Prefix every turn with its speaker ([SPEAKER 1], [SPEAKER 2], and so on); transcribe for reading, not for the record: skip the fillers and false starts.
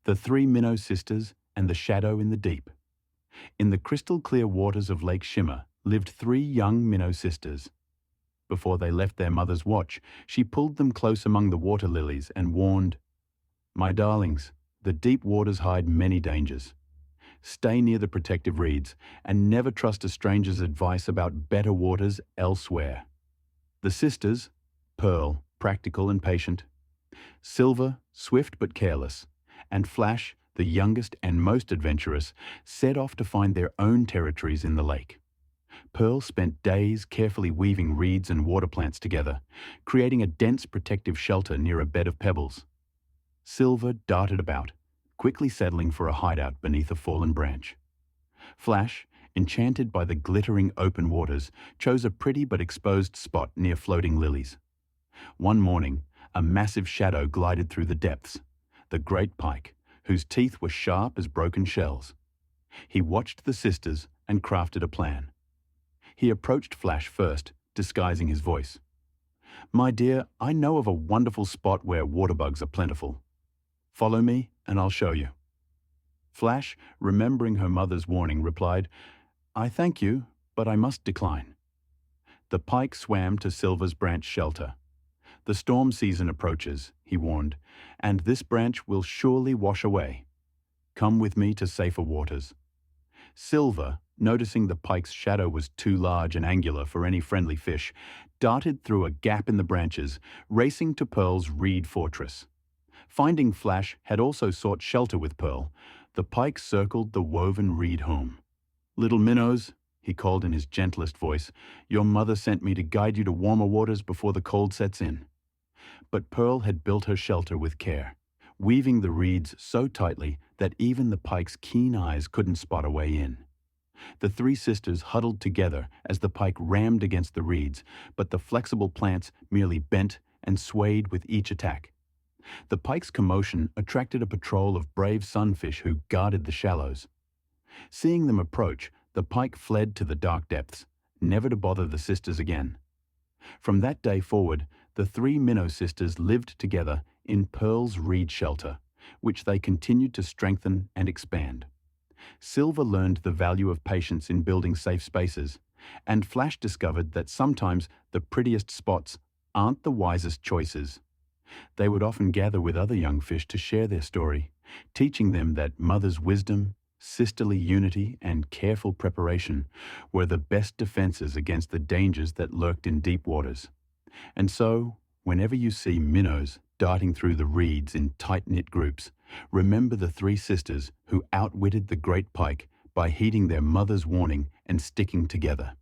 [SPEAKER 1] The Three Minnow Sisters and the Shadow in the Deep. In the crystal-clear waters of Lake Shimmer lived three young minnow sisters. Before they left their mother's watch, she pulled them close among the water lilies and warned, "My darlings, the deep waters hide many dangers. Stay near the protective reeds and never trust a stranger's advice about better waters elsewhere." The sisters, Pearl, practical and patient; Silver, swift but careless; and Flash, the youngest and most adventurous, set off to find their own territories in the lake. Pearl spent days carefully weaving reeds and water plants together, creating a dense protective shelter near a bed of pebbles. Silver darted about, quickly settling for a hideout beneath a fallen branch. Flash, enchanted by the glittering open waters, chose a pretty but exposed spot near floating lilies. One morning, a massive shadow glided through the depths, the Great Pike, whose teeth were sharp as broken shells. He watched the sisters and crafted a plan. He approached Flash first, disguising his voice. "My dear, I know of a wonderful spot where water bugs are plentiful. Follow me and I'll show you." Flash, remembering her mother's warning, replied, "I thank you, but I must decline." The pike swam to Silver's branch shelter. "The storm season approaches," he warned, "and this branch will surely wash away. Come with me to safer waters." Silver, noticing the pike's shadow was too large and angular for any friendly fish, darted through a gap in the branches, racing to Pearl's reed fortress. Finding Flash had also sought shelter with Pearl, the pike circled the woven reed home. "Little minnows," he called in his gentlest voice, "your mother sent me to guide you to warmer waters before the cold sets in." But Pearl had built her shelter with care, weaving the reeds so tightly that even the pike's keen eyes couldn't spot a way in. The three sisters huddled together as the pike rammed against the reeds, but the flexible plants merely bent and swayed with each attack. The pike's commotion attracted a patrol of brave sunfish who guarded the shallows. Seeing them approach, the pike fled to the dark depths, never to bother the sisters again. From that day forward, the three Minnow sisters lived together in Pearl's reed shelter, which they continued to strengthen and expand. Silver learned the value of patience in building safe spaces, and Flash discovered that sometimes the prettiest spots aren't the wisest choices. They would often gather with other young fish to share their story, teaching them that mother's wisdom, sisterly unity, and careful preparation were the best defenses against the dangers that lurked in deep waters. And so, whenever you see minnows darting through the reeds in tight-knit groups, remember the three sisters who outwitted the Great Pike by heeding their mother's warning and sticking together.